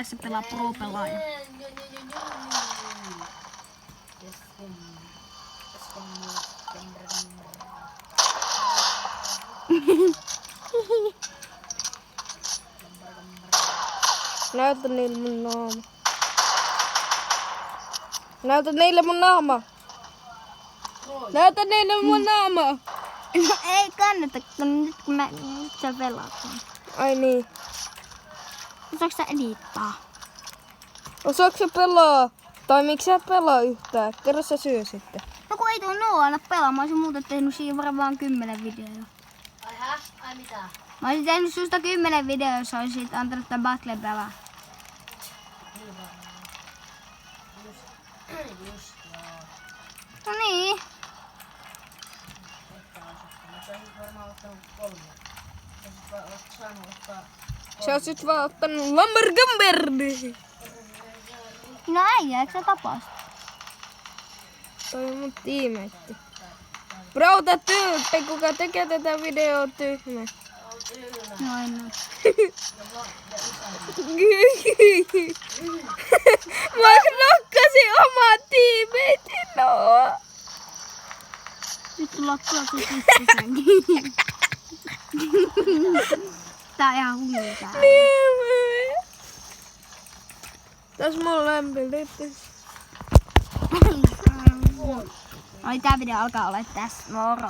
Tässä pelaa pro-pelaaja. Näytä niille mun naama. Näytä niille mun naama. Näytä niille mun naama. No ei kannata, kun nyt sä pelaat. Ai niin. Osaatko sä edittaa? Osaatko sä pelaa? Tai miksi sä pelaa yhtään? Kerro sä syö sitten. No kun ei tuo Noa aina pelaa, mä olisin muuten tehnyt siihen varmaan 10 videoa. Ai häh? Ai mitä? Mä olisin tehnyt susta 10 videoa, jos olisit antanut tän Battle pelaa. Just joo. No niin. Mä olisin varmaan ottanut 3. Olisit vaan saanut ottaa... Sä olisit vaan ottanut Lamborghini. No äijä, eikö sä tapas? Toi on mun tiimeitti. Brauta tyyppi, kuka tekee tätä videoa tyhmä. No en oo. Mä nokkasin omaa tiimeitti Noa. Nyt sulla on kyllä tyttösenkin. Tää on ihan hullu tää. Tässä mun lämpölippis. Tää video alkaa olla tässä. Moro.